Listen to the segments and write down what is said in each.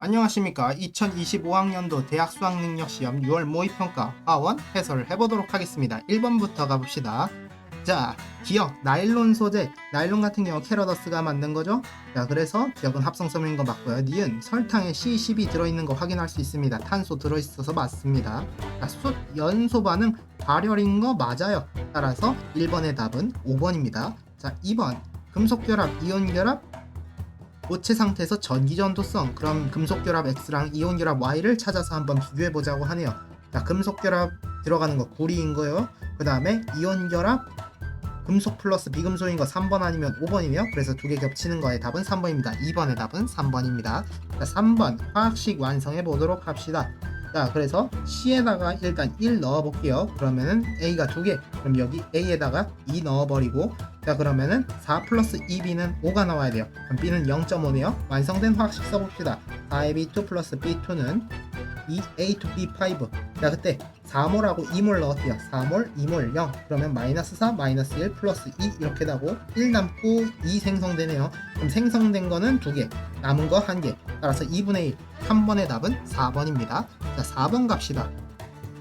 안녕하십니까. 2025학년도 대학 수학능력시험 6월 모의평가 하원 해설을 해보도록 하겠습니다. 1번부터 가봅시다. 자, 기억, 나일론 소재, 나일론 같은 경우 캐러더스가 만든 거죠. 자, 그래서 기억은 합성섬유인 거 맞고요. 니은, 설탕에 C12 들어있는 거 확인할 수 있습니다. 탄소 들어있어서 맞습니다. 자, 숫, 연소 반응, 발열인 거 맞아요. 따라서 1번의 답은 5번입니다. 자, 2번, 금속결합, 이온결합, 고체 상태에서 전기전도성, 그럼 금속결합 X랑 이온결합 Y를 찾아서 한번 비교해보자고 하네요. 자, 금속결합 들어가는 거 구리인 거요. 그 다음에 이온결합 금속 플러스 비금속인 거 3번 아니면 5번이며, 그래서 두 개 겹치는 거의 답은 3번입니다. 2번의 답은 3번입니다. 자, 3번 화학식 완성해 보도록 합시다. 자, 그래서 C에다가 일단 1 넣어볼게요. 그러면은 A가 2개, 그럼 여기 A에다가 2 넣어버리고, 자, 그러면은 4 플러스 2B는 5가 나와야 돼요. 그럼 B는 0.5네요. 완성된 화학식 써봅시다. 4AB2 플러스 B2는 2A2B5. 자, 그때 4몰하고 2몰 넣었대요. 4몰, 2몰, 0. 그러면 마이너스 4, 마이너스 1, 플러스 2 이렇게 나고 1 남고 2 생성되네요. 그럼 생성된 거는 2개, 남은 거 1개. 따라서 2분의 1. 3번의 답은 4번입니다. 자, 4번 갑시다.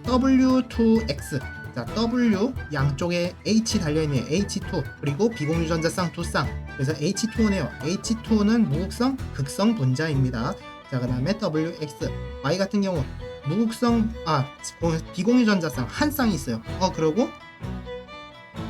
W2X. 자, W 양쪽에 H 달려있네요. H2 그리고 비공유전자쌍 2쌍. 그래서 H2네요. H2는 무극성, 극성 분자입니다. 자, 그 다음에 WX. Y 같은 경우 무극성, 비공유전자쌍 한 쌍이 있어요. 그리고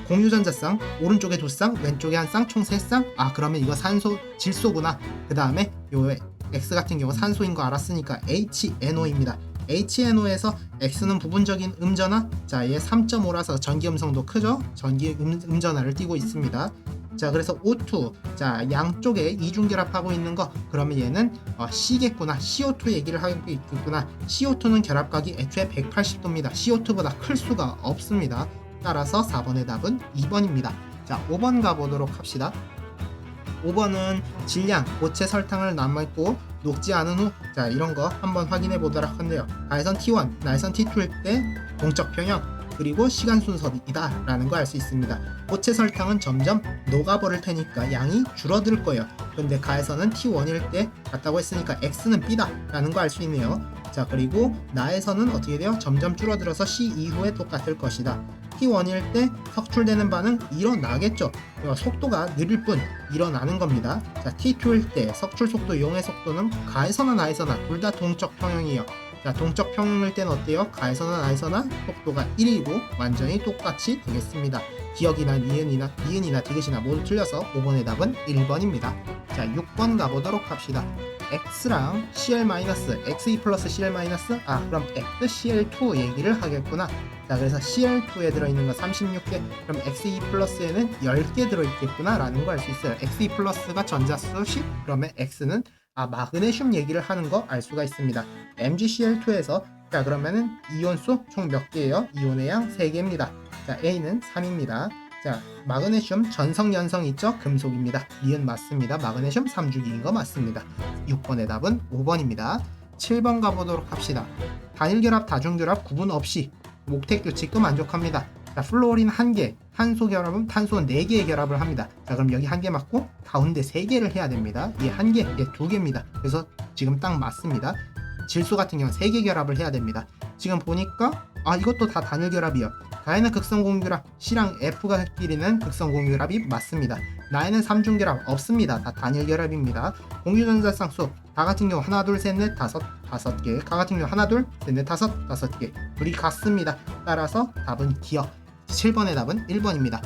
공유전자쌍 오른쪽에 2쌍, 왼쪽에 1쌍, 총 3쌍. 그러면 이거 산소, 질소구나. 그 다음에 요 X 같은 경우 산소인 거 알았으니까 HNO입니다. HNO에서 X는 부분적인 음전화. 자, 얘 3.5라서 전기 음성도 크죠. 전기 음전화를 띠고 있습니다. 자, 그래서 O2. 자, 양쪽에 이중결합하고 있는 거, 그러면 얘는 C겠구나. CO2 얘기를 하고 있겠구나. CO2는 결합각이 애초에 180도입니다. CO2보다 클 수가 없습니다. 따라서 4번의 답은 2번입니다. 자, 5번 가보도록 합시다. 5번은 질량, 고체 설탕을 남아있고 녹지 않은 후, 자, 이런 거 한번 확인해 보도록 한대요. 가해선 T1, 나해선 T2일 때 동적 평형, 그리고 시간 순서이다 라는 거 알 수 있습니다. 고체 설탕은 점점 녹아버릴 테니까 양이 줄어들 거예요. 근데 가해선은 T1일 때 같다고 했으니까 X는 B다 라는 거 알 수 있네요. 자, 그리고 나에서는 어떻게 돼요? 점점 줄어들어서 C 이후에 똑같을 것이다. T1일 때 석출되는 반응 일어나겠죠. 속도가 느릴 뿐 일어나는 겁니다. 자, T2일 때 석출 속도, 용해 속도는 가에서나 나에서나 둘 다 동적 평형이에요. 자, 동적 평형일 때는 어때요? 가에서나 나에서나 속도가 1이고 완전히 똑같이 되겠습니다. 기억이나 니은이나 디귿이나 모두 틀려서 5번의 답은 1번입니다. 자, 6번 가보도록 합시다. X랑 Cl-, Xe 플러스 Cl-, 그럼 XCl2 얘기를 하겠구나. 자, 그래서 Cl2에 들어있는 거 36개, 그럼 Xe 플러스에는 10개 들어있겠구나 라는 거 알 수 있어요. Xe 플러스가 전자수 10, 그러면 X는 마그네슘 얘기를 하는 거 알 수가 있습니다. MgCl2에서, 자, 그러면은 이온수 총 몇 개예요? 이온의 양 3개입니다. 자, A는 3입니다. 자, 마그네슘 전성 연성 있죠? 금속입니다. 니은 맞습니다. 마그네슘 3주기인 거 맞습니다. 6번의 답은 5번입니다. 7번 가보도록 합시다. 단일결합, 다중결합 구분 없이 목택 교칙도 만족합니다. 자, 플로린 1개, 탄소 결합은 탄소 4개의 결합을 합니다. 자, 그럼 여기 1개 맞고 가운데 3개를 해야 됩니다. 얘 1개, 얘 2개입니다. 그래서 지금 딱 맞습니다. 질소 같은 경우는 3개 결합을 해야 됩니다. 지금 보니까 이것도 다 단일 결합이요. 가에는 극성 공유결합, C랑 F가 끼리는 극성 공유결합이 맞습니다. 나에는 3중 결합 없습니다. 다 단일 결합입니다. 공유전자쌍 수, 다 같은 경우 하나, 둘, 셋, 넷, 다섯 개. 가 같은 경우 하나, 둘, 셋, 넷, 다섯 개. 둘이 같습니다. 따라서 답은 기억. 7번의 답은 1번입니다.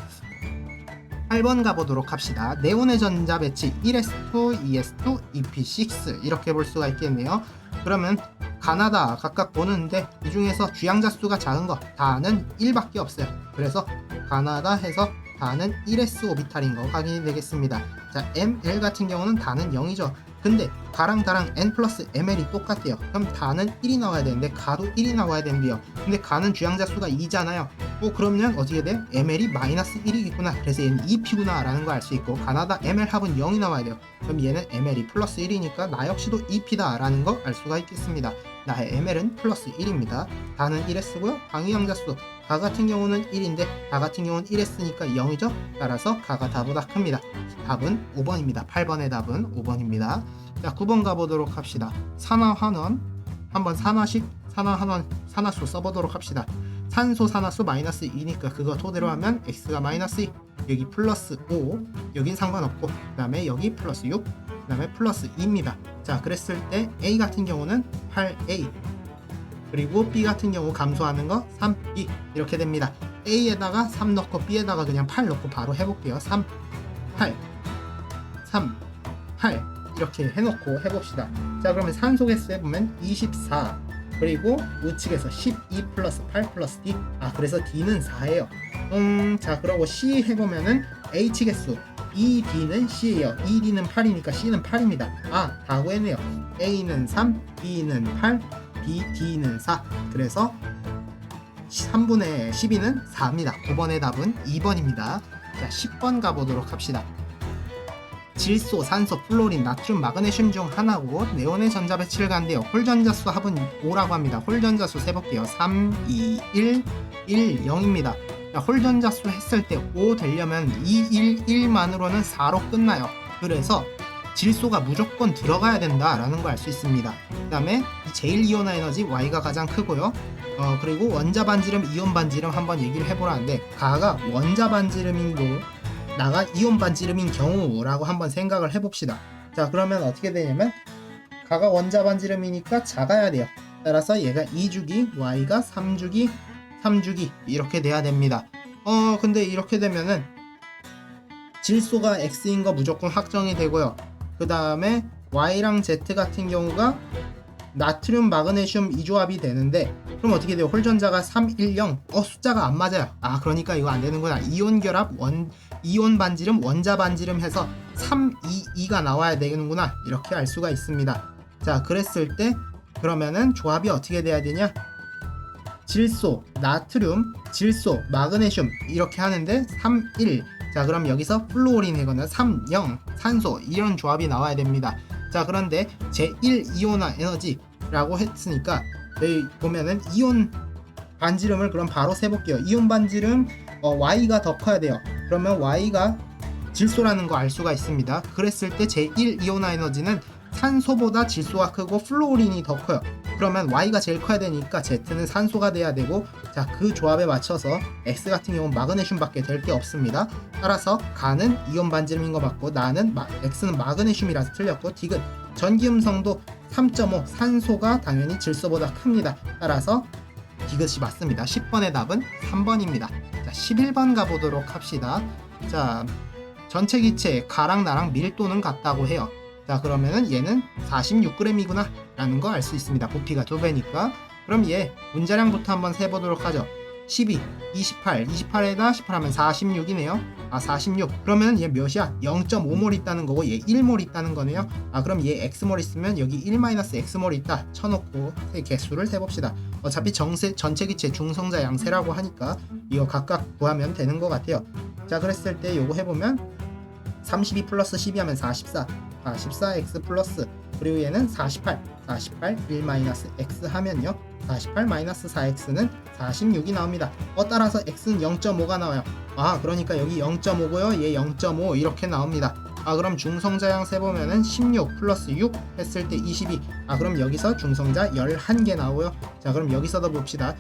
8번 가보도록 합시다. 네온의 전자 배치 1s2, 2s2, EP6 이렇게 볼 수가 있겠네요. 그러면 가나다 각각 보는데 이 중에서 주양자 수가 작은 거 다는 1밖에 없어요. 그래서 가나다 해서 다는 1s 오비탈인 거 확인이 되겠습니다. 자, ml 같은 경우는 다는 0이죠. 근데 가랑 다랑 n 플러스 ml이 똑같대요. 그럼 다는 1이 나와야 되는데 가도 1이 나와야 된대요. 근데 가는 주양자 수가 2잖아요. 그러면 어떻게 돼? ml이 마이너스 1이겠구나. 그래서 얘는 2p구나 라는 거 알 수 있고, 가나다 ml 합은 0이 나와야 돼요. 그럼 얘는 ml이 플러스 1이니까 나 역시도 2p다 라는 거 알 수가 있겠습니다. 나의 ml은 플러스 1입니다. 다는 1s고요. 방위양자수 가 같은 경우는 1인데 가 같은 경우는 1s니까 0이죠. 따라서 가가 다보다 큽니다. 답은 5번입니다. 8번의 답은 5번입니다. 자, 9번 가보도록 합시다. 산화환원 한번 산화수 써보도록 합시다. 산소 산화수 마이너스 2니까 그거 토대로 하면 x가 마이너스 2, 여기 플러스 5, 여긴 상관없고 그 다음에 여기 플러스 6, 그 다음에 플러스 2입니다. 자, 그랬을 때 a 같은 경우는 8a, 그리고 b 같은 경우 감소하는 거 3b 이렇게 됩니다. a에다가 3 넣고 b에다가 그냥 8 넣고 바로 해볼게요. 3, 8, 3, 8 이렇게 해놓고 해봅시다. 자, 그러면 산소 개수에 보면 24, 그리고 우측에서 12 플러스 8 플러스 d, 그래서 d는 4예요. 자, 그러고 c 해보면은 h 개수 ED는 C예요. ED는 8이니까 C는 8입니다. 다 구했네요. A는 3, B는 8, D는 4. 그래서 3분의 12는 4입니다. 9번의 답은 2번입니다. 자, 10번 가보도록 합시다. 질소, 산소, 플로린, 나트륨, 마그네슘 중 하나고 네온의 전자 배치를 가는데요. 홀전자수 합은 5라고 합니다. 홀전자수 세볼게요. 3, 2, 1, 1, 0입니다. 홀전자수 했을 때 5 되려면 2, 1, 1만으로는 4로 끝나요. 그래서 질소가 무조건 들어가야 된다라는 걸 알 수 있습니다. 그 다음에 제일 이온화 에너지 Y가 가장 크고요. 그리고 원자 반지름, 이온 반지름 한번 얘기를 해보라는데, 가가 원자 반지름이고 나가 이온 반지름인 경우라고 한번 생각을 해봅시다. 자, 그러면 어떻게 되냐면 가가 원자 반지름이니까 작아야 돼요. 따라서 얘가 2주기, Y가 3주기 이렇게 돼야 됩니다. 근데 이렇게 되면은 질소가 X인 거 무조건 확정이 되고요. 그 다음에 Y랑 Z 같은 경우가 나트륨, 마그네슘 이 조합이 되는데, 그럼 어떻게 돼요? 홀전자가 3, 1, 0. 숫자가 안 맞아요. 그러니까 이거 안 되는구나. 이온 결합, 이온 반지름, 원자 반지름 해서 3, 2, 2가 나와야 되는구나. 이렇게 알 수가 있습니다. 자, 그랬을 때 그러면은 조합이 어떻게 돼야 되냐? 질소, 나트륨, 질소, 마그네슘 이렇게 하는데 3, 1. 자, 그럼 여기서 플루오린 해거나 3, 0, 산소 이런 조합이 나와야 됩니다. 자, 그런데 제1 이온화 에너지라고 했으니까 여기 보면은 이온 반지름을 그럼 바로 세볼게요. 이온 반지름 Y가 더 커야 돼요. 그러면 Y가 질소라는 거 알 수가 있습니다. 그랬을 때 제1 이온화 에너지는 산소보다 질소가 크고 플루오린이 더 커요. 그러면 Y가 제일 커야 되니까 Z는 산소가 돼야 되고, 자, 그 조합에 맞춰서 X 같은 경우는 마그네슘밖에 될 게 없습니다. 따라서 가는 이온 반지름인 거 맞고 X는 마그네슘이라서 틀렸고, D는 전기 음성도 3.5 산소가 당연히 질소보다 큽니다. 따라서 디귿이 맞습니다. 10번의 답은 3번입니다. 자, 11번 가보도록 합시다. 자, 전체 기체 가랑 나랑 밀도는 같다고 해요. 자, 그러면은 얘는 46g이구나 라는 거 알 수 있습니다. 부피가 2배니까. 그럼 얘 문자량부터 한번 세보도록 하죠. 12, 28, 28에다 18 하면 46이네요. 46. 그러면 얘 몇이야? 0.5몰 있다는 거고 얘 1몰 있다는 거네요. 그럼 얘 x몰 있으면 여기 1-x몰 있다 쳐놓고 개수를 세봅시다. 어차피 전체 기체 중성자 양세라고 하니까 이거 각각 구하면 되는 것 같아요. 자, 그랬을 때 요거 해보면 32 플러스 12 하면 44, 44x 플러스, 그리고 얘는 48 1 마이너스 x 하면요 48 마이너스 4x는 46이 나옵니다. 따라서 x는 0.5가 나와요. 그러니까 여기 0.5고요 얘 0.5 이렇게 나옵니다. 그럼 중성자양 세보면은 16 플러스 6 했을 때 22. 그럼 여기서 중성자 11개 나오고요. 자, 그럼 여기서도 봅시다.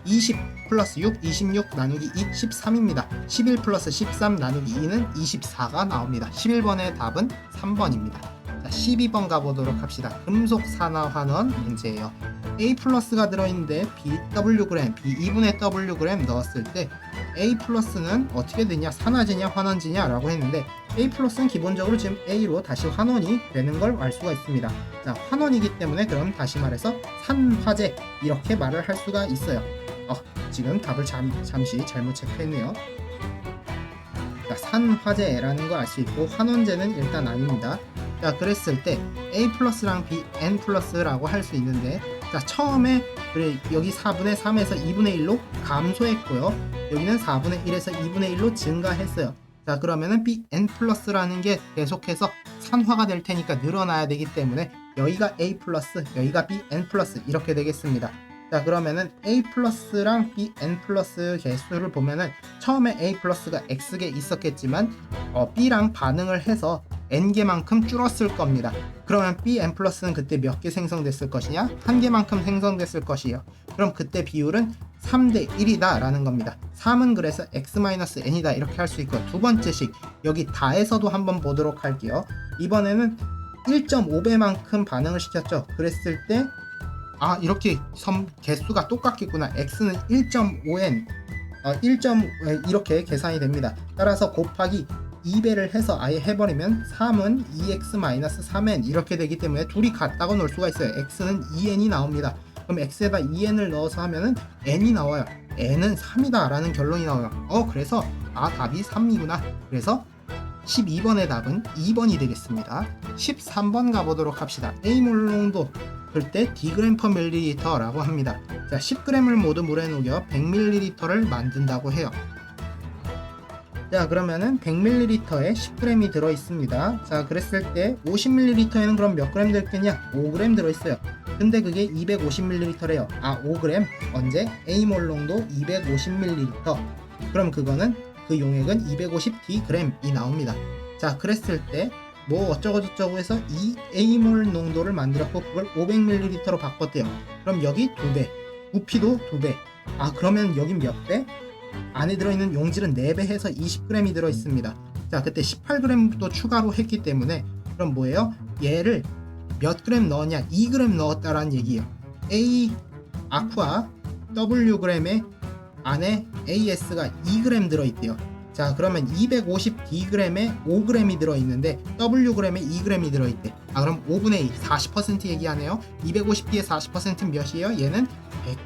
20 플러스 6 26 나누기 2 13입니다 11 플러스 13 나누기 2는 24가 나옵니다. 11번의 답은 3번입니다. 자, 12번 가보도록 합시다. 금속 산화환원 문제예요. A 플러스가 들어있는데 BWg, B2분의 Wg 넣었을 때 A 플러스는 어떻게 되냐? 산화제냐 환원제냐 라고 했는데, A 플러스는 기본적으로 지금 A로 다시 환원이 되는 걸 알 수가 있습니다. 자, 환원이기 때문에 그럼 다시 말해서 산화제 이렇게 말을 할 수가 있어요. 지금 답을 잠시 잘못 체크했네요. 자, 산화제라는 걸 알 수 있고 환원제는 일단 아닙니다. 자, 그랬을 때 A 플러스랑 B, N 플러스라고 할 수 있는데, 자, 처음에 여기 4분의 3에서 2분의 1로 감소했고요. 여기는 4분의 1에서 2분의 1로 증가했어요. 자, 그러면은 BN 플러스라는 게 계속해서 산화가 될 테니까 늘어나야 되기 때문에 여기가 A 플러스, 여기가 BN 플러스 이렇게 되겠습니다. 자, 그러면은 A 플러스랑 BN 플러스 개수를 보면은 처음에 A 플러스가 X개 있었겠지만 B랑 반응을 해서 N개만큼 줄었을 겁니다. 그러면 BN 플러스는 그때 몇 개 생성됐을 것이냐? 한 개만큼 생성됐을 것이에요. 그럼 그때 비율은 3대 1이다 라는 겁니다. 3은 그래서 X-N이다 이렇게 할 수 있고, 두 번째식 여기 다에서도 한번 보도록 할게요. 이번에는 1.5배만큼 반응을 시켰죠. 그랬을 때 이렇게 개수가 똑같겠구나. X는 1.5n 1. 이렇게 계산이 됩니다. 따라서 곱하기 2배를 해서 아예 해버리면 3은 2x-3n 이렇게 되기 때문에 둘이 같다고 놓을 수가 있어요. x는 2n이 나옵니다. 그럼 x에다 2n을 넣어서 하면은 n이 나와요. n은 3이다 라는 결론이 나와요. 그래서 답이 3이구나. 그래서 12번의 답은 2번이 되겠습니다. 13번 가보도록 합시다. A몰 농도 그때 Dg/ml 라고 합니다. 자, 10g을 모두 물에 녹여 100ml를 만든다고 해요. 자, 그러면은 100ml에 10g이 들어있습니다. 자, 그랬을 때 50ml에는 그럼 몇 g 들겠냐? 5g 들어있어요. 근데 그게 250ml래요. 5g. 언제? A몰 농도 250ml. 그럼 그거는 그 용액은 250dg이 나옵니다. 자, 그랬을 때 뭐 어쩌고저쩌고 해서 이 A몰 농도를 만들었고 그걸 500ml로 바꿨대요. 그럼 여기 2배, 부피도 2배. 그러면 여긴 몇 배? 안에 들어있는 용질은 4배 해서 20g이 들어있습니다. 자, 그때 18g도 추가로 했기 때문에 그럼 뭐예요? 얘를 몇 g 넣었냐? 2g 넣었다라는 얘기예요. A 아쿠아 Wg에 안에 AS가 2g 들어있대요. 자, 그러면 250dg에 5g이 들어있는데 Wg에 2g이 들어있대. 그럼 5분의 2, 40% 얘기하네요. 250d의 40%는 몇이에요? 얘는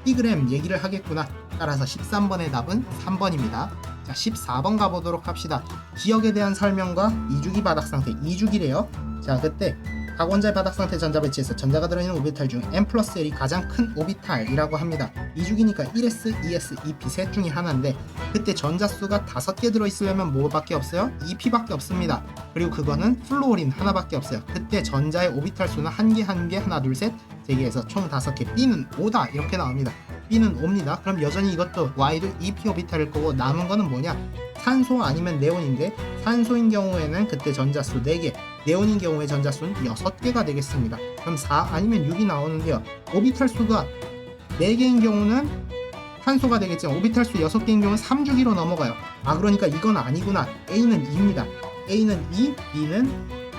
100dg 얘기를 하겠구나. 따라서 13번의 답은 3번입니다. 자, 14번 가보도록 합시다. 기억에 대한 설명과 2주기 바닥 상태, 2주기래요. 자, 그때 각원자의 바닥 상태 전자 배치에서 전자가 들어있는 오비탈 중 n 플러스 l이 가장 큰 오비탈이라고 합니다. 2주기니까 1s, 2s, 2p 셋 중에 하나인데 그때 전자수가 5개 들어있으려면 뭐밖에 없어요? 2p밖에 없습니다. 그리고 그거는 플루오린 하나밖에 없어요. 그때 전자의 오비탈 수는 한 개, 하나, 둘, 셋, 3개에서 총 5개, B는 5다 이렇게 나옵니다. B는 5입니다. 그럼 여전히 이것도 Y도 2p 오비탈일 거고 남은 거는 뭐냐? 산소 아니면 네온인데 산소인 경우에는 그때 전자수 4개, 네온인 경우에 전자수는 6개가 되겠습니다. 그럼 4 아니면 6이 나오는데요. 오비탈 수가 4개인 경우는 산소가 되겠지만 오비탈 수 6개인 경우는 3주기로 넘어가요. 그러니까 이건 아니구나. A는 2입니다. A는 2, B는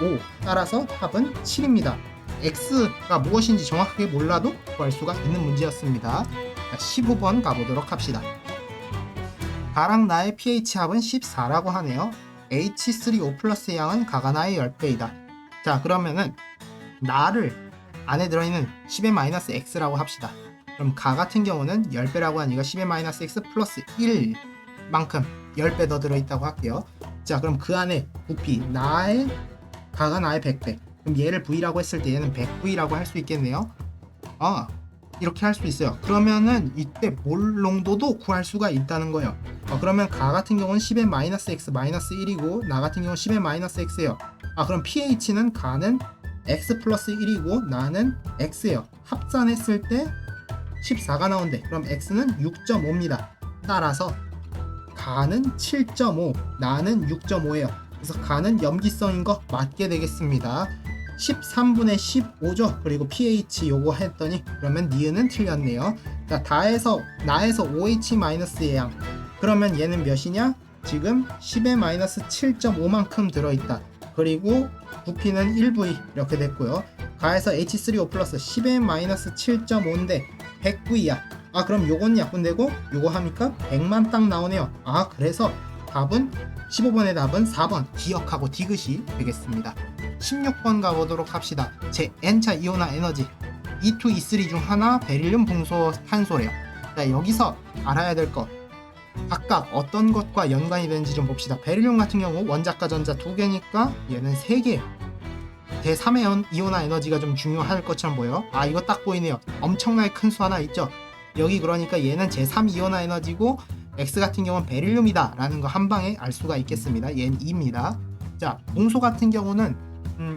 5. 따라서 답은 7입니다. X가 무엇인지 정확하게 몰라도 구할 수가 있는 문제였습니다. 자, 15번 가보도록 합시다. 가랑 나의 pH 합은 14라고 하네요. H3O 플러스의 양은 가가 나의 10배이다. 자, 그러면은 나를 안에 들어있는 10의 x라고 합시다. 그럼 가 같은 경우는 10배라고 하니까 10의 x 플러스 1만큼 10배 더 들어있다고 할게요. 자, 그럼 그 안에 부피 가가 나의 100배. 그럼 얘를 V라고 했을 때 얘는 100V라고 할 수 있겠네요. 이렇게 할 수 있어요. 그러면은 이때 몰 농도도 구할 수가 있다는 거예요. 그러면 가 같은 경우는 10의 x 1이고 나 같은 경우는 10의 x예요. 그럼 pH는 가는 x 플러스 1이고 나는 x예요. 합산했을 때 14가 나온대. 그럼 x는 6.5입니다. 따라서 가는 7.5, 나는 6.5예요. 그래서 가는 염기성인 거 맞게 되겠습니다. 13분의 15죠. 그리고 pH 요거 했더니 그러면 니은은 틀렸네요. 자, 나에서 OH-의 양. 그러면 얘는 몇이냐? 지금 10의 7.5만큼 들어있다. 그리고 부피는 1V 이렇게 됐고요. 가에서 H3O 플러스 10의 7.5인데 100V야. 그럼 요건 약분되고 요거 하니까 100만 딱 나오네요. 그래서 답은 15번의 답은 4번 기억하고 디귿이 되겠습니다. 16번 가보도록 합시다. 제 N차 이온화 에너지 E2, E3 중 하나 베릴륨 붕소 탄소래요. 자, 여기서 알아야 될 거 각각 어떤 것과 연관이 되는지 좀 봅시다. 베릴륨 같은 경우 원자과 전자 2개니까 얘는 3개. 제3의 이온화 에너지가 좀 중요할 것처럼 보여요. 이거 딱 보이네요. 엄청나게 큰 수 하나 있죠. 여기 그러니까 얘는 제3 이온화 에너지고 X 같은 경우는 베릴륨이다 라는 거 한 방에 알 수가 있겠습니다. 얘는 2입니다. 자, 붕소 같은 경우는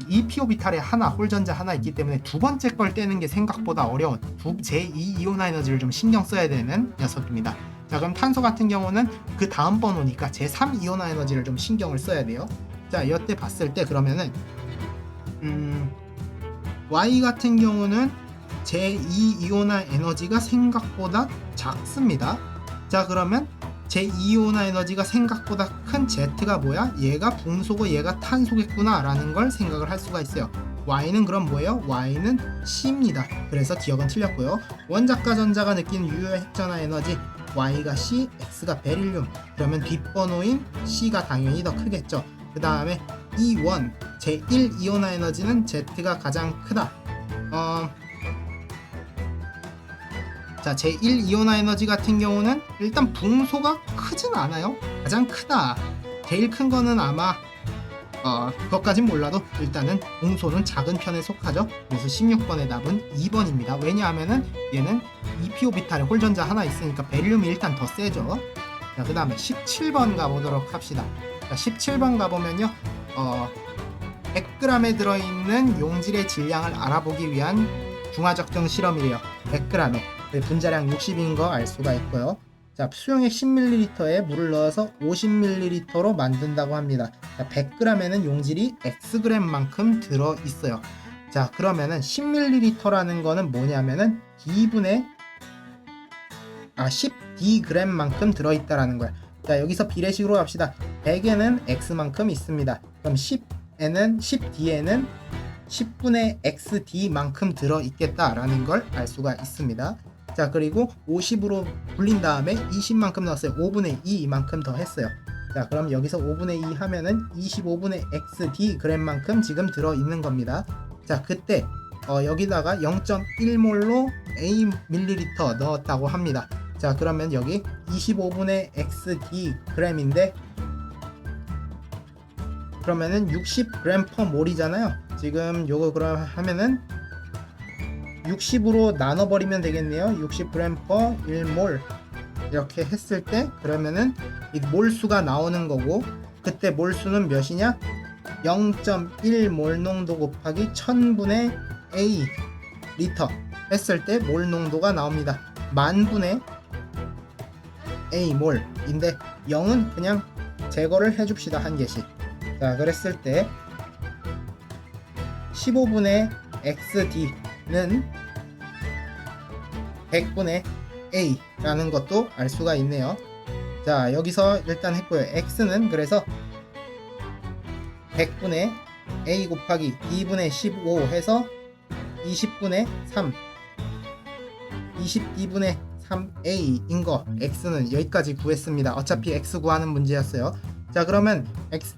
EP오비탈에 하나, 홀전자 하나 있기 때문에 두 번째 걸 떼는 게 생각보다 어려운 제2 이온화 에너지를 좀 신경 써야 되는 녀석입니다. 자, 그럼 탄소 같은 경우는 그 다음 번호니까 제3 이온화 에너지를 좀 신경을 써야 돼요. 자, 이때 봤을 때 그러면은 Y 같은 경우는 제2 이온화 에너지가 생각보다 작습니다. 자, 그러면 제2이온화 에너지가 생각보다 큰 Z가 뭐야? 얘가 붕소고 얘가 탄소겠구나 라는 걸 생각을 할 수가 있어요. Y는 그럼 뭐예요? Y는 C입니다. 그래서 기억은 틀렸고요. 원자과 전자가 느끼는 유효 핵전화 에너지 Y가 C, X가 베릴륨. 그러면 뒷번호인 C가 당연히 더 크겠죠. 그 다음에 E1, 제1 이온화 에너지는 Z가 가장 크다. 자, 제1 이온화 에너지 같은 경우는 일단 붕소가 크진 않아요. 가장 크다. 제일 큰 거는 아마 그것까진 몰라도 일단은 붕소는 작은 편에 속하죠. 그래서 16번의 답은 2번입니다. 왜냐하면은 얘는 EP오비탈에 홀전자 하나 있으니까 베릴륨이 일단 더 세죠. 자, 그 다음에 17번 가보도록 합시다. 자, 17번 가보면요. 100g에 들어있는 용질의 질량을 알아보기 위한 중화적정 실험이래요. 100g에 분자량 60인 거 알 수가 있고요. 자, 수용액 10ml에 물을 넣어서 50ml로 만든다고 합니다. 자, 100g에는 용질이 xg만큼 들어 있어요. 자, 그러면은 10ml라는 거는 뭐냐면은 10dg만큼 들어 있다라는 거야. 자, 여기서 비례식으로 합시다. 100에는 x만큼 있습니다. 그럼 10d에는 10분의 xd만큼 들어 있겠다라는 걸 알 수가 있습니다. 자, 그리고 50으로 불린 다음에 20만큼 넣었어요. 5분의 2 이만큼 더 했어요. 자, 그럼 여기서 5분의 2 하면은 25분의 xdg만큼 지금 들어 있는 겁니다. 자, 그때 여기다가 0.1몰로 a 밀리리터 넣었다고 합니다. 자, 그러면 여기 25분의 xdg인데 그러면은 60g/몰이잖아요. 지금 요거 그럼 하면은 60으로 나눠버리면 되겠네요. 60g/1몰 이렇게 했을 때 그러면은 이 몰수가 나오는 거고, 그때 몰수는 몇이냐? 0.1몰 농도 곱하기 1000분의 A 리터 했을 때 몰 농도가 나옵니다. 만분의 A 몰인데 0은 그냥 제거를 해줍시다. 한 개씩. 자, 그랬을 때 15분의 XD는 100분의 A라는 것도 알 수가 있네요. 자, 여기서 일단 했고요. X는 그래서 100분의 A 곱하기 2분의 15 해서 20분의 3 22분의 3A인 거 X는 여기까지 구했습니다. 어차피 X 구하는 문제였어요. 자, 그러면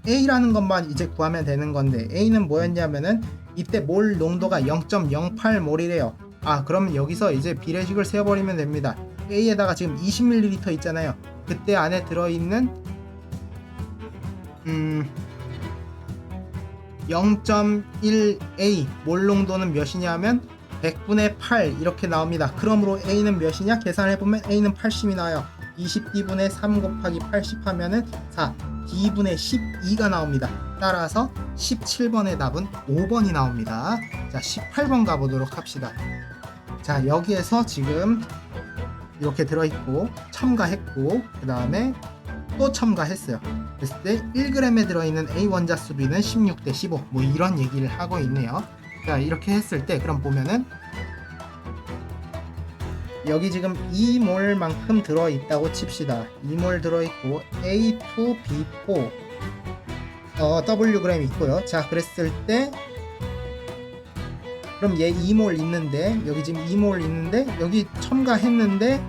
A라는 것만 이제 구하면 되는 건데 A는 뭐였냐면은 이때 몰 농도가 0.08몰이래요. 아, 그러면 여기서 이제 비례식을 세워버리면 됩니다. A에다가 지금 20ml 있잖아요. 그때 안에 들어있는 0.1A 몰 농도는 몇이냐면 100분의 8 이렇게 나옵니다. 그러므로 A는 몇이냐? 계산해보면 A는 80이 나와요. 20D분의 3 곱하기 80 하면은 4 D분의 12가 나옵니다. 따라서 17번의 답은 5번이 나옵니다. 자, 18번 가보도록 합시다. 자, 여기에서 지금 이렇게 들어있고 첨가했고 그 다음에 또 첨가했어요. 그랬을 때 1g에 들어있는 A 원자수비는 16대 15 뭐 이런 얘기를 하고 있네요. 자, 이렇게 했을 때 그럼 보면은 여기 지금 2몰만큼 들어있다고 칩시다. 2몰 들어있고 A2B4 Wg 있고요. 자, 그랬을 때 그럼 얘 2몰 있는데 여기 지금 2몰 있는데 여기 첨가했는데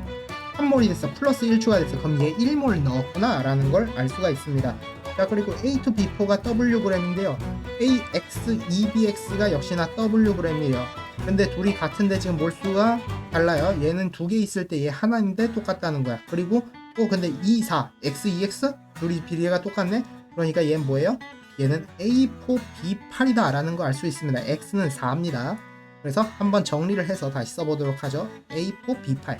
3몰이 됐어. 플러스 1 추가됐어. 그럼 얘 1몰 넣었구나 라는 걸 알 수가 있습니다. 자, 그리고 A2B4가 Wg인데요. AX2BX가 역시나 Wg이에요. 근데 둘이 같은데 지금 몰수가 달라요. 얘는 두 개 있을 때 얘 하나인데 똑같다는 거야. 그리고 또 근데 2, 4, X, 2X 둘이 비례가 똑같네. 그러니까 얘는 뭐예요? 얘는 A4B8이다 라는 거 알 수 있습니다. X는 4입니다. 그래서 한번 정리를 해서 다시 써보도록 하죠. A4B8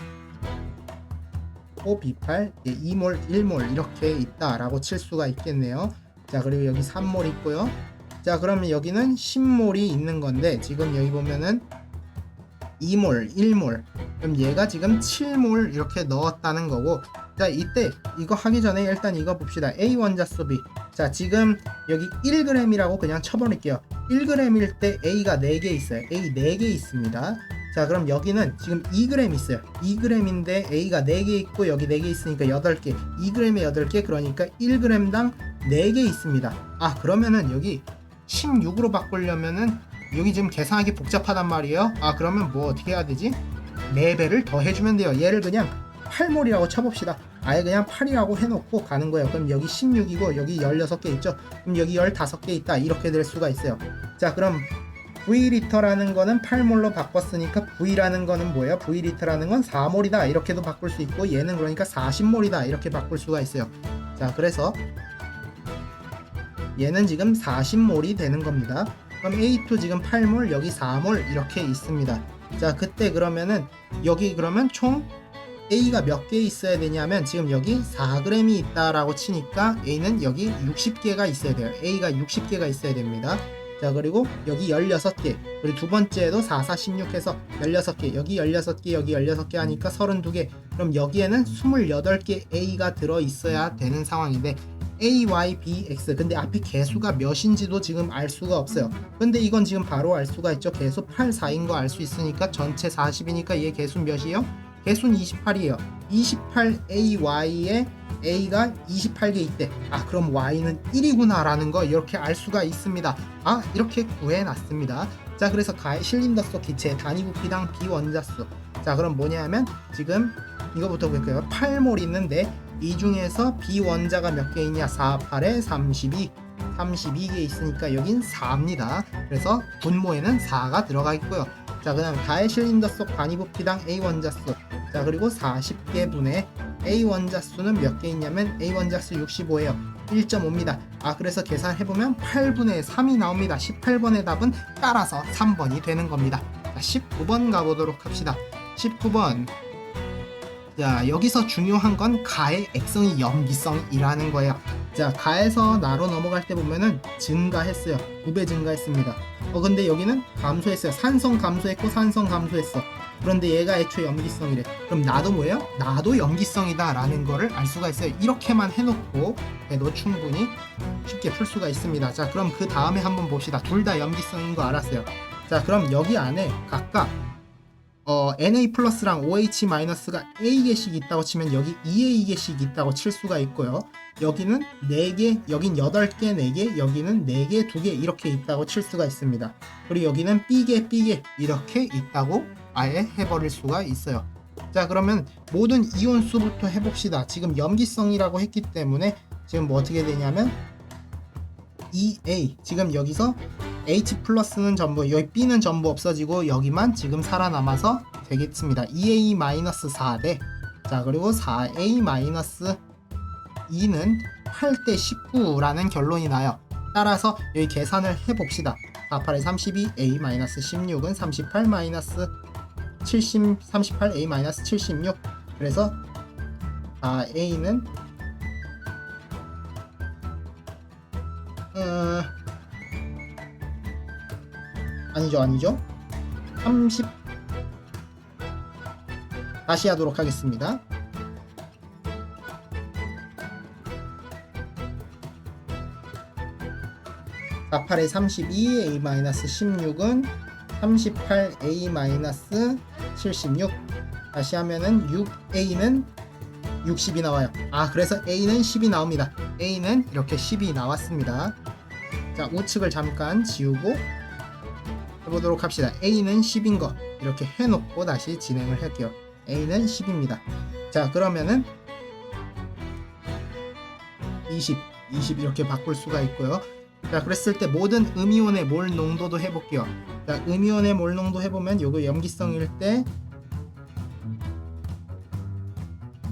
4B8 2몰 1몰 이렇게 있다 라고 칠 수가 있겠네요. 자, 그리고 여기 3몰 있고요. 자, 그러면 여기는 10몰이 있는 건데 지금 여기 보면은 2몰, 1몰, 그럼 얘가 지금 7몰 이렇게 넣었다는 거고, 자, 이때 이거 하기 전에 일단 이거 봅시다. A 원자수 B. 자, 지금 여기 1g이라고 그냥 쳐버릴게요. 1g일 때 A가 4개 있어요. A 4개 있습니다. 자, 그럼 여기는 지금 2g 있어요. 2g인데 A가 4개 있고 여기 4개 있으니까 8개. 2g에 8개, 그러니까 1g당 4개 있습니다. 아, 그러면은 여기 16으로 바꾸려면은 여기 지금 계산하기 복잡하단 말이에요. 아, 그러면 뭐 어떻게 해야 되지? 4배를 더 해주면 돼요. 얘를 그냥 8몰이라고 쳐봅시다. 아예 그냥 8이라고 해놓고 가는 거예요. 그럼 여기 16이고 여기 16개 있죠. 그럼 여기 15개 있다. 이렇게 될 수가 있어요. 자, 그럼 V리터라는 거는 8몰로 바꿨으니까 V라는 거는 뭐예요? V리터라는 건 4몰이다. 이렇게도 바꿀 수 있고 얘는 그러니까 40몰이다. 이렇게 바꿀 수가 있어요. 자, 그래서 얘는 지금 40몰이 되는 겁니다. 그럼 A2 지금 8몰, 여기 4몰 이렇게 있습니다. 자, 그때 그러면은 여기 그러면 총 A가 몇 개 있어야 되냐면 지금 여기 4g이 있다라고 치니까 A는 여기 60개가 있어야 돼요. A가 60개가 있어야 됩니다. 자, 그리고 여기 16개, 그리고 두 번째도 4, 4, 16 해서 16개, 여기 16개, 여기 16개 하니까 32개. 그럼 여기에는 28개 A가 들어 있어야 되는 상황인데 A, Y, B, X. 근데 앞에 개수가 몇인지도 지금 알 수가 없어요. 근데 이건 지금 바로 알 수가 있죠. 개수 8, 4인 거 알 수 있으니까 전체 40이니까 얘 개수 몇이에요? 개수는 28이에요. 28AY에 A가 28개 있대. 아, 그럼 Y는 1이구나 라는 거 이렇게 알 수가 있습니다. 아, 이렇게 구해놨습니다. 자, 그래서 실린더 속 기체의 단위 부피당 비원자수. 자, 그럼 뭐냐면 지금 이거부터 볼게요. 8몰 있는데 이 중에서 비원자가 몇 개 있냐? 4, 8에 32. 32개 있으니까 여긴 4입니다. 그래서 분모에는 4가 들어가 있고요. 자, 그 다음 다의 실린더 속 단위 부피당 A 원자수. 자, 그리고 40개 분의 A 원자수는 몇 개 있냐면 A 원자수 65예요. 1.5입니다. 아, 그래서 계산해보면 8분의 3이 나옵니다. 18번의 답은 따라서 3번이 되는 겁니다. 자, 19번 가보도록 합시다. 19번. 자, 여기서 중요한 건 가의 액성이 염기성이라는 거예요. 자, 가에서 나로 넘어갈 때 보면은 증가했어요. 2배 증가했습니다. 근데 여기는 감소했어요. 산성 감소했고 산성 감소했어. 그런데 얘가 애초에 염기성이래. 그럼 나도 뭐예요? 나도 염기성이다 라는 거를 알 수가 있어요. 이렇게만 해놓고 해도 충분히 쉽게 풀 수가 있습니다. 자, 그럼 그 다음에 한번 봅시다. 둘 다 염기성인 거 알았어요. 자, 그럼 여기 안에 각각 Na 플러스랑 OH 마이너스가 A개씩 있다고 치면 여기 2A개씩 있다고 칠 수가 있고요. 여기는 4개, 여긴 8개, 4개, 여기는 4개, 2개 이렇게 있다고 칠 수가 있습니다. 그리고 여기는 B개, B개 이렇게 있다고 아예 해버릴 수가 있어요. 자, 그러면 모든 이온 수부터 해봅시다. 지금 염기성이라고 했기 때문에 지금 뭐 어떻게 되냐면 EA, 지금 여기서 H 플러스는 전부, 여기 B는 전부 없어지고 여기만 지금 살아남아서 되겠습니다. 2A-4대, 자, 그리고 4A-2는 8대 19라는 결론이 나요. 따라서 여기 계산을 해봅시다. 48에 32, A-16은 38 70, 38, A-76. 그래서 4A는 아니죠 30 다시 하도록 하겠습니다. 자, 8에 32 A-16은 38 A-76. 다시 하면은 6A는 60이 나와요. 아, 그래서 A는 10이 나옵니다. A는 이렇게 10이 나왔습니다. 자, 우측을 잠깐 지우고 해보도록 합시다. A는 10인 거 이렇게 해놓고 다시 진행을 할게요. A는 10입니다. 자, 그러면은 20 이렇게 바꿀 수가 있고요. 자, 그랬을 때 모든 음이온의 몰 농도도 해볼게요. 자, 음이온의 몰 농도 해보면 요거 염기성일 때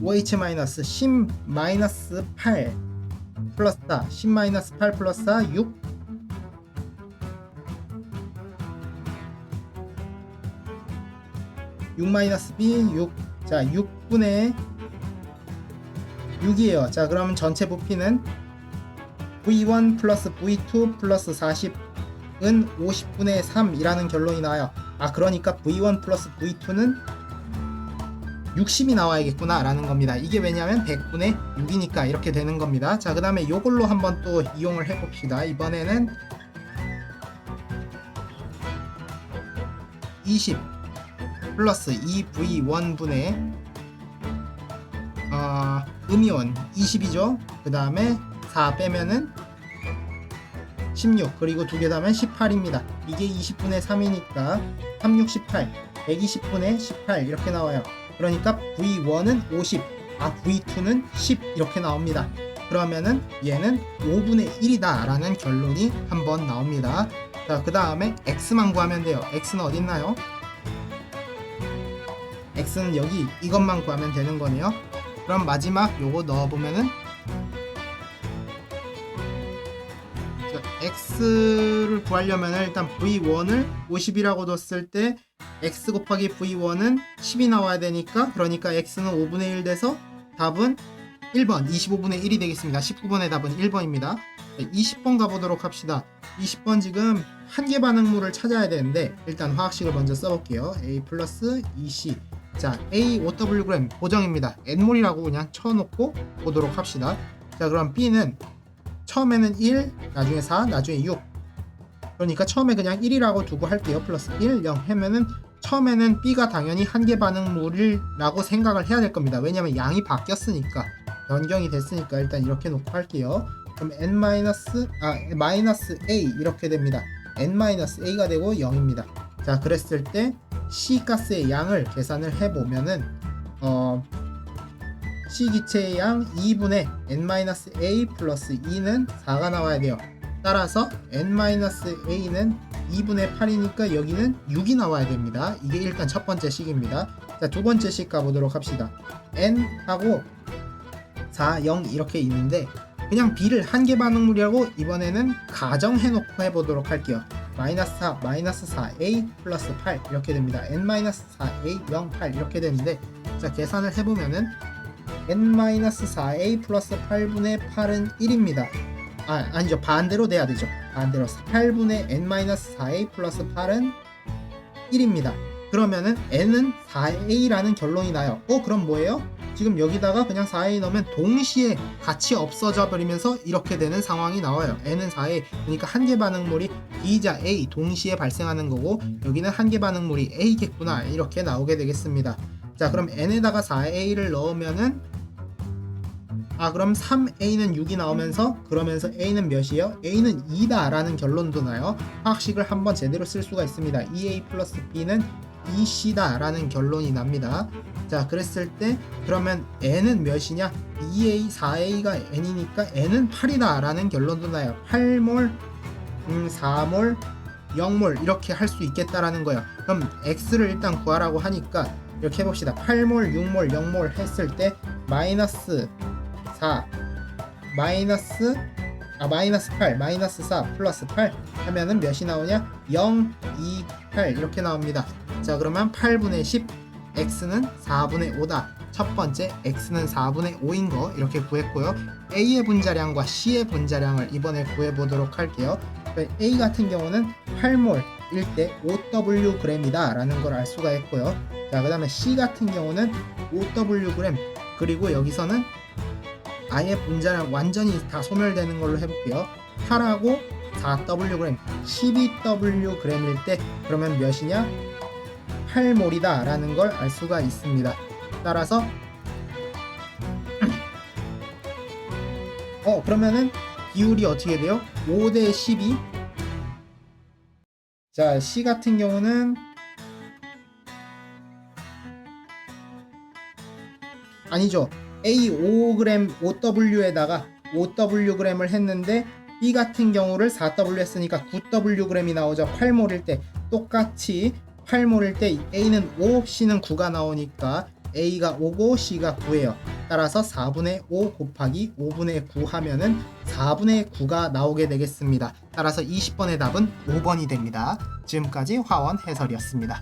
OH-10-8 플러스 10-8 플러스 6 6-B 6. 자, 6분의 6이에요. 자, 그러면 전체 부피는 V1 플러스 V2 플러스 40은 50분의 3이라는 결론이 나와요. 아 그러니까 V1 플러스 V2는 60이 나와야겠구나 라는 겁니다. 이게 왜냐면 100분의 6이니까 이렇게 되는 겁니다. 자 그 다음에 요걸로 한번 또 이용을 해봅시다. 이번에는 20 플러스 2V1분의 음이온 20이죠. 그 다음에 4 빼면은 16 그리고 2개 더하면 18입니다. 이게 20분의 3이니까 3, 6, 18 120분의 18 이렇게 나와요. 그러니까 V1은 50 V2는 10 이렇게 나옵니다. 그러면은 얘는 5분의 1이다 라는 결론이 한번 나옵니다. 자 그 다음에 X만 구하면 돼요. X는 어딨나요? X는 여기 이것만 구하면 되는 거네요. 그럼 마지막 요거 넣어보면은 X를 구하려면 일단 V1을 50이라고 뒀을 때 X 곱하기 V1은 10이 나와야 되니까 그러니까 X는 5분의 1 돼서 답은 1번 25분의 1이 되겠습니다. 19번의 답은 1번입니다. 20번 가보도록 합시다. 20번 지금 한계 반응물을 찾아야 되는데 일단 화학식을 먼저 써볼게요. A 플러스 2C 자 A 5Wg 고정입니다. N몰이라고 그냥 쳐놓고 보도록 합시다. 자 그럼 B는 처음에는 1 나중에 4 나중에 6 그러니까 처음에 그냥 1이라고 두고 할게요. 플러스 1 0 하면은 처음에는 B가 당연히 한계 반응물이라고 생각을 해야 될 겁니다. 왜냐면 양이 바뀌었으니까 변경이 됐으니까 일단 이렇게 놓고 할게요. 그럼 마이너스 A 이렇게 됩니다. N-A가 되고 0입니다. 자 그랬을 때 C 가스의 양을 계산을 해보면은 C 기체의 양 2분의 N-A 플러스 2는 4가 나와야 돼요. 따라서 N-A는 2분의 8이니까 여기는 6이 나와야 됩니다. 이게 일단 첫 번째 식입니다. 자 두 번째 식 가보도록 합시다. N하고 4, 0 이렇게 있는데 그냥 B를 한계 반응물이라고 이번에는 가정해놓고 해보도록 할게요. 마이너스 4, 마이너스 4A 플러스 8 이렇게 됩니다. N-4A 0, 8 이렇게 되는데 자 계산을 해보면은 N-4A 플러스 8분의 8은 1입니다. 아니죠. 반대로 돼야 되죠. 반대로 8분의 N-4A 플러스 8은 1입니다. 그러면은 N은 4A라는 결론이 나요. 그럼 뭐예요? 지금 여기다가 그냥 4A 넣으면 동시에 같이 없어져 버리면서 이렇게 되는 상황이 나와요. N은 4A 그러니까 한계 반응물이 B자 A 동시에 발생하는 거고 여기는 한계 반응물이 A겠구나 이렇게 나오게 되겠습니다. 자 그럼 N에다가 4A를 넣으면은 그럼 3A는 6이 나오면서 그러면서 A는 몇이에요? A는 2다 라는 결론도 나요. 화학식을 한번 제대로 쓸 수가 있습니다. 2A 플러스 B는 2C다 라는 결론이 납니다. 자 그랬을 때 그러면 N은 몇이냐? 2A 4A가 N이니까 N은 8이다 라는 결론도 나요. 8몰 4몰 0몰 이렇게 할 수 있겠다라는 거예요. 그럼 X를 일단 구하라고 하니까 이렇게 해봅시다. 8몰 6몰 0몰 했을 때 마이너스 4 마이너스 8 마이너스 4 플러스 8 하면은 몇이 나오냐? 0 2 8 이렇게 나옵니다. 자 그러면 8분의 10 X는 4분의 5다. 첫 번째 X는 4분의 5인 거 이렇게 구했고요. A의 분자량과 C의 분자량을 이번에 구해보도록 할게요. A 같은 경우는 8몰일 때 5Wg이다 라는 걸 알 수가 있고요. 자 그 다음에 C 같은 경우는 5Wg 그리고 여기서는 아예 분자량 완전히 다 소멸되는 걸로 해볼게요. 8하고 4Wg 12Wg일 때 그러면 몇이냐? 8몰이다 라는 걸 알 수가 있습니다. 따라서 그러면은 비율이 어떻게 돼요? 5대 12. 자 C 같은 경우는 아니죠. A 5g 5W에다가 5Wg을 했는데 B 같은 경우를 4W 했으니까 9Wg이 나오죠. 8몰일 때 똑같이 8몰일 때 A는 5, C는 9가 나오니까 A가 5고 C가 9예요. 따라서 4분의 5 곱하기 5분의 9 하면은 4분의 9가 나오게 되겠습니다. 따라서 20번의 답은 5번이 됩니다. 지금까지 화원 해설이었습니다.